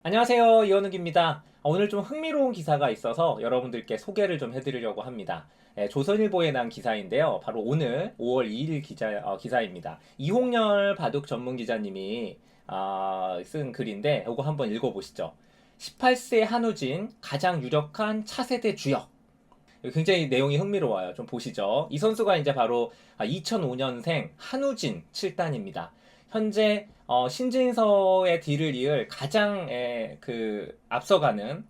안녕하세요. 이현욱입니다. 오늘 좀 흥미로운 기사가 있어서 여러분들께 소개를 좀 해드리려고 합니다. 조선일보에 난 기사인데요. 바로 오늘 5월 2일 기사입니다. 이홍렬 바둑 전문 기자님이 쓴 글인데 이거 한번 읽어보시죠. 18세 한우진 가장 유력한 차세대 주역. 굉장히 내용이 흥미로워요. 좀 보시죠. 이 선수가 이제 바로 2005년생 한우진 7단입니다. 현재 신진서의 뒤를 이을 가장 앞서가는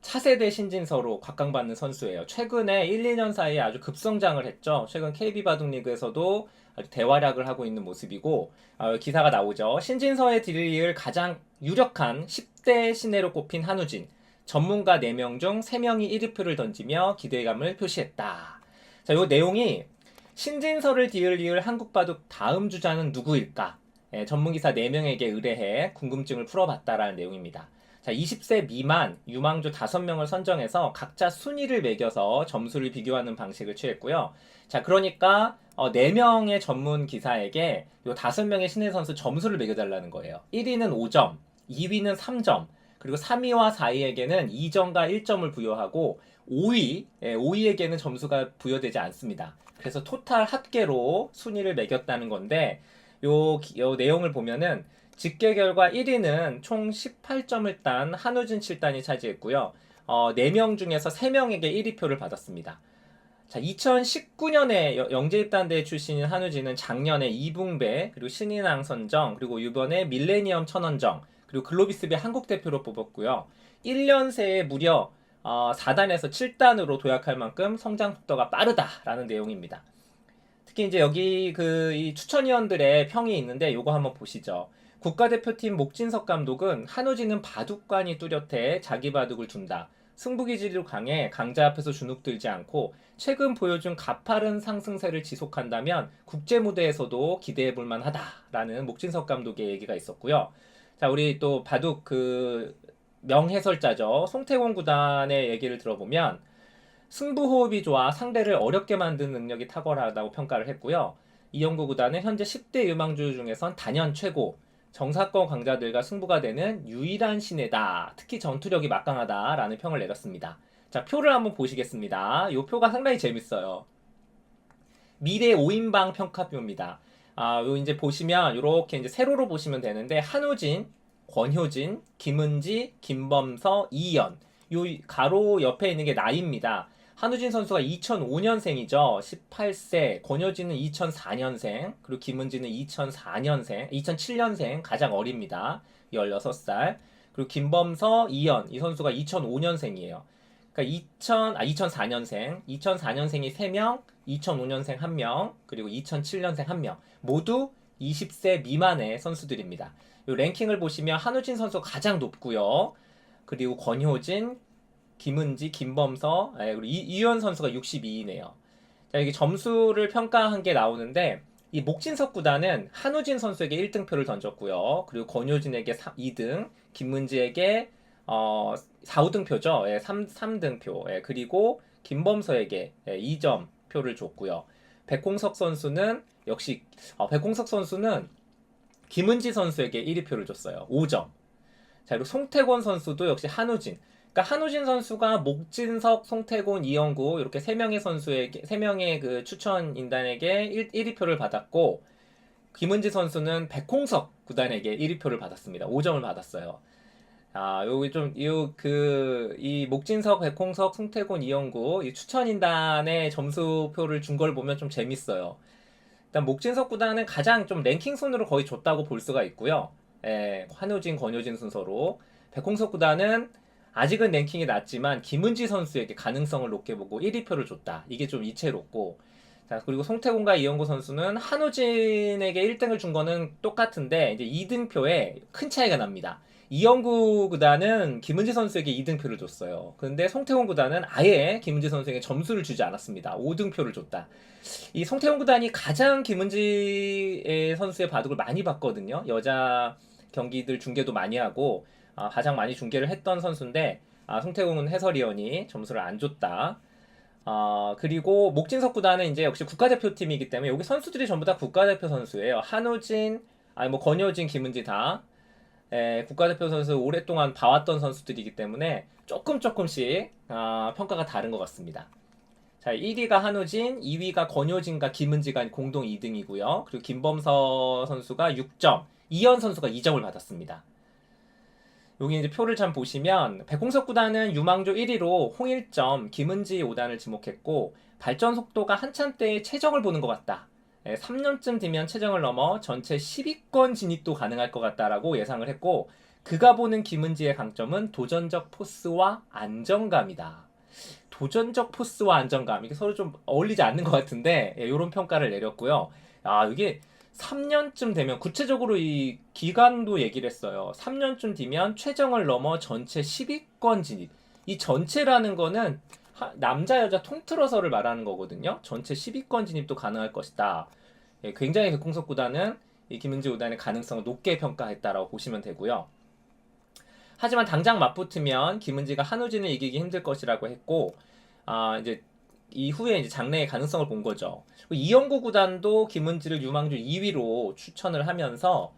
차세대 신진서로 각광받는 선수예요. 최근에 1, 2년 사이에 아주 급성장을 했죠. 최근 KB바둑리그에서도 아주 대활약을 하고 있는 모습이고 기사가 나오죠. 신진서의 뒤를 이을 가장 유력한 10대 신예로 꼽힌 한우진. 전문가 4명 중 3명이 1위표를 던지며 기대감을 표시했다. 자, 이 내용이 신진서를 이을 한국바둑 다음 주자는 누구일까? 전문기사 4명에게 의뢰해 궁금증을 풀어봤다라는 내용입니다. 자, 20세 미만 유망주 5명을 선정해서 각자 순위를 매겨서 점수를 비교하는 방식을 취했고요. 자, 그러니까 4명의 전문 기사에게 요 5명의 신예 선수 점수를 매겨달라는 거예요. 1위는 5점, 2위는 3점, 그리고 3위와 4위에게는 2점과 1점을 부여하고 5위에게는 점수가 부여되지 않습니다. 그래서 토탈 합계로 순위를 매겼다는 건데 요 내용을 보면은 집계 결과 1위는 총 18점을 딴 한우진 7단이 차지했고요. 4명 중에서 3명에게 1위표를 받았습니다. 자, 2019년에 영재입단대 출신인 한우진은 작년에 이붕배, 그리고 신인왕 선정, 그리고 이번에 밀레니엄 천원정, 그리고 글로비스배 한국 대표로 뽑았고요. 1년 새에 무려 4단에서 7단으로 도약할 만큼 성장 속도가 빠르다라는 내용입니다. 특히 이제 여기 이 추천위원들의 평이 있는데 요거 한번 보시죠. 국가대표팀 목진석 감독은 한우진은 바둑관이 뚜렷해 자기 바둑을 둔다. 승부기질로 강해 강자 앞에서 주눅들지 않고 최근 보여준 가파른 상승세를 지속한다면 국제 무대에서도 기대해 볼 만하다라는 목진석 감독의 얘기가 있었고요. 자, 우리 또 바둑 명해설자죠. 송태곤 구단의 얘기를 들어보면 승부 호흡이 좋아 상대를 어렵게 만드는 능력이 탁월하다고 평가를 했고요. 이영구 구단은 현재 10대 유망주 중에선 단연 최고, 정사권 강자들과 승부가 되는 유일한 신예다. 특히 전투력이 막강하다라는 평을 내렸습니다. 자, 표를 한번 보시겠습니다. 이 표가 상당히 재밌어요. 미래 5인방 평가표입니다. 요 이제 보시면 이렇게 이제 세로로 보시면 되는데 한우진, 권효진, 김은지, 김범서, 이연. 요 가로 옆에 있는 게 나이입니다. 한우진 선수가 2005년생이죠. 18세. 권효진은 2004년생. 그리고 김은지는 2004년생, 2007년생. 가장 어립니다. 16살. 그리고 김범서, 이연. 이 선수가 2005년생이에요. 그러니까 2004년생, 2004년생이 3명, 2005년생 1명, 그리고 2007년생 1명. 모두 20세 미만의 선수들입니다. 이 랭킹을 보시면 한우진 선수 가장 높고요. 그리고 권효진, 김은지, 김범서, 그리고 이유현 선수가 62위네요. 자, 여기 점수를 평가한 게 나오는데 이 목진석 구단은 한우진 선수에게 1등표를 던졌고요. 그리고 권효진에게 2등, 김은지에게 4, 5등표죠. 3등표. 그리고 김범서에게 2점 표를 줬고요. 백홍석 선수는 역시 백홍석 선수는 김은지 선수에게 1위표를 줬어요. 5점. 자, 그리고 송태곤 선수도 역시 한우진. 그러니까 한우진 선수가 목진석, 송태곤, 이영구 이렇게 세 명의 그 추천 인단에게 1위표를 받았고 김은지 선수는 백홍석 구단에게 1위표를 받았습니다. 5점을 받았어요. 여기 좀, 이 목진석, 백홍석, 송태곤, 이영구, 이 추천인단의 점수표를 준 걸 보면 좀 재밌어요. 일단 목진석 구단은 가장 좀 랭킹 순으로 거의 줬다고 볼 수가 있고요. 한효진, 권효진 순서로. 백홍석 구단은 아직은 랭킹이 낮지만 김은지 선수에게 가능성을 높게 보고 1위표를 줬다. 이게 좀 이채롭고. 자, 그리고 송태곤과 이영구 선수는 한우진에게 1등을 준 거는 똑같은데 이제 2등표에 큰 차이가 납니다. 이영구 구단은 김은지 선수에게 2등표를 줬어요. 그런데 송태곤 구단은 아예 김은지 선수에게 점수를 주지 않았습니다. 5등표를 줬다. 이 송태곤 구단이 가장 김은지 선수의 바둑을 많이 봤거든요. 여자 경기들 중계도 많이 하고 가장 많이 중계를 했던 선수인데 송태곤 해설위원이 점수를 안 줬다. 그리고 목진석 구단은 이제 역시 국가대표팀이기 때문에 여기 선수들이 전부 다 국가대표 선수예요. 한우진, 뭐 권효진, 김은지 다. 국가대표 선수 오랫동안 봐왔던 선수들이기 때문에 조금씩 평가가 다른 것 같습니다. 자, 1위가 한우진, 2위가 권효진과 김은지가 공동 2등이고요. 그리고 김범서 선수가 6점, 이현 선수가 2점을 받았습니다. 여기 이제 표를 참 보시면 백홍석 구단은 유망주 1위로 홍일점, 김은지 5단을 지목했고 발전 속도가 한참때의 최정을 보는 것 같다. 3년쯤 뒤면 최정을 넘어 전체 10위권 진입도 가능할 것 같다라고 예상을 했고 그가 보는 김은지의 강점은 도전적 포스와 안정감이다. 도전적 포스와 안정감 이게 서로 좀 어울리지 않는 것 같은데 이런 평가를 내렸고요. 이게 3년쯤 되면 구체적으로 이 기간도 얘기를 했어요. 3년쯤 뒤면 최정을 넘어 전체 10위권 진입. 이 전체라는 거는 남자 여자 통틀어서를 말하는 거거든요. 전체 10위권 진입도 가능할 것이다. 굉장히 백홍석 구단은 이 김은지 구단의 가능성을 높게 평가했다라고 보시면 되고요. 하지만 당장 맞붙으면 김은지가 한우진을 이기기 힘들 것이라고 했고 이제 이후에 이제 장래의 가능성을 본 거죠. 이영구 구단도 김은지를 유망주 2위로 추천을 하면서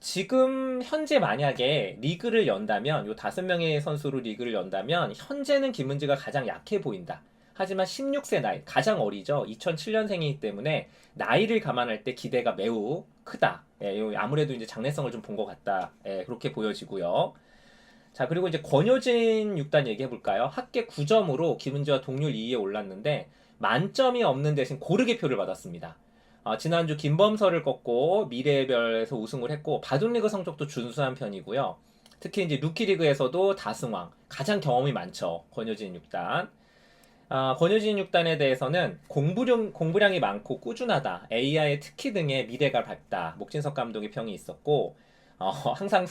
지금 현재 만약에 리그를 연다면 요 5명의 선수로 리그를 연다면 현재는 김은지가 가장 약해 보인다. 하지만 16세 나이 가장 어리죠. 2007년생이기 때문에 나이를 감안할 때 기대가 매우 크다. 아무래도 이제 장래성을 좀 본 것 같다. 그렇게 보여지고요. 자, 그리고 이제 권효진 6단 얘기해 볼까요? 합계 9점으로 김은지와 동률 2위에 올랐는데 만점이 없는 대신 고르게 표를 받았습니다. 지난주 김범서를 꺾고 미래의 별에서 우승을 했고 바둑리그 성적도 준수한 편이고요. 특히 이제 루키리그에서도 다승왕, 가장 경험이 많죠. 권효진 6단. 권효진 6단에 대해서는 공부량이 많고 꾸준하다, AI의 특기 등의 미래가 밝다, 목진석 감독의 평이 있었고 항상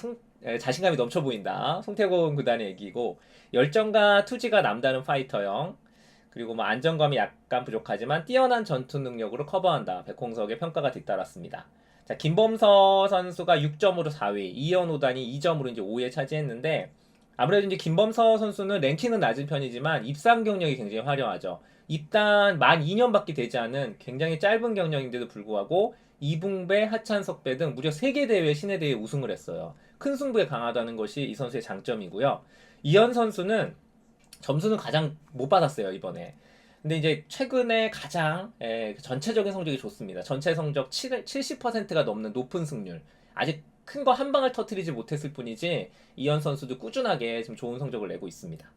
자신감이 넘쳐 보인다. 송태곤 구단의 얘기고 열정과 투지가 남다른 파이터형 그리고 뭐 안정감이 약간 부족하지만 뛰어난 전투 능력으로 커버한다. 백홍석의 평가가 뒤따랐습니다. 자, 김범서 선수가 6점으로 4위, 이현 5단이 2점으로 이제 5위에 차지했는데 아무래도 이제 김범서 선수는 랭킹은 낮은 편이지만 입상 경력이 굉장히 화려하죠. 입단 만 2년밖에 되지 않은 굉장히 짧은 경력인데도 불구하고 이붕배, 하찬석배 등 무려 3개 대회 신예 대회 우승을 했어요. 큰 승부에 강하다는 것이 이 선수의 장점이고요. 이현 선수는 점수는 가장 못 받았어요, 이번에. 근데 이제 최근에 가장 전체적인 성적이 좋습니다. 전체 성적 70%가 넘는 높은 승률. 아직 큰 거 한 방을 터뜨리지 못했을 뿐이지 이현 선수도 꾸준하게 지금 좋은 성적을 내고 있습니다.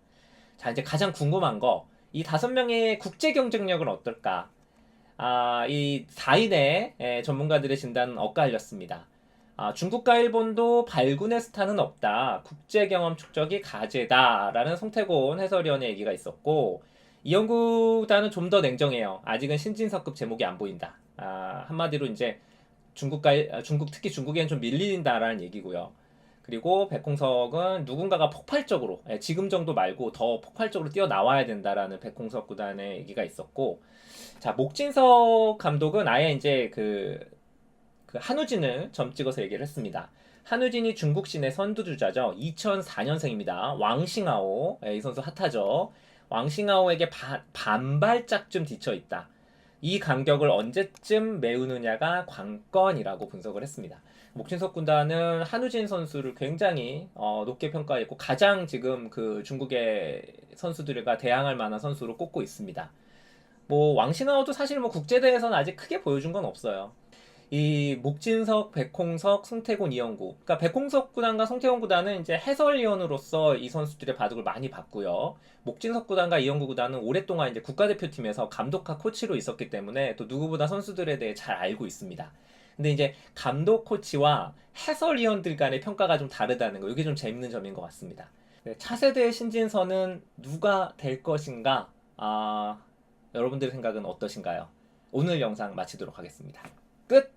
자, 이제 가장 궁금한 거, 이 5명의 국제 경쟁력은 어떨까? 이 4인의 전문가들의 진단은 엇갈렸습니다. 중국과 일본도 발군의 스타는 없다. 국제 경험 축적이 가제다라는 송태곤 해설위원의 얘기가 있었고 이영구단은 좀 더 냉정해요. 아직은 신진서급 제목이 안 보인다. 한마디로 이제 중국 특히 중국에는 좀 밀린다라는 얘기고요. 그리고 백홍석은 누군가가 폭발적으로 지금 정도 말고 더 폭발적으로 뛰어나와야 된다라는 백홍석 구단의 얘기가 있었고 자 목진석 감독은 아예 이제 그 한우진을 점 찍어서 얘기를 했습니다. 한우진이 중국 시내 선두주자죠. 2004년생입니다. 왕싱아오 이 선수 핫하죠. 왕싱아오에게 반발짝쯤 뒤쳐 있다. 이 간격을 언제쯤 메우느냐가 관건이라고 분석을 했습니다. 목진석 군단은 한우진 선수를 굉장히 높게 평가했고 가장 지금 그 중국의 선수들과 대항할 만한 선수로 꼽고 있습니다. 뭐 왕신하오도 사실 뭐 국제대회에서는 아직 크게 보여준 건 없어요. 이 목진석, 백홍석, 송태곤, 이영구. 그러니까 백홍석 구단과 송태곤 구단은 이제 해설위원으로서 이 선수들의 바둑을 많이 봤고요. 목진석 구단과 이영구 구단은 오랫동안 이제 국가대표팀에서 감독과 코치로 있었기 때문에 또 누구보다 선수들에 대해 잘 알고 있습니다. 근데 이제 감독 코치와 해설위원들 간의 평가가 좀 다르다는 거, 이게 좀 재밌는 점인 것 같습니다. 차세대 신진서는 누가 될 것인가? 여러분들의 생각은 어떠신가요? 오늘 영상 마치도록 하겠습니다. 끝!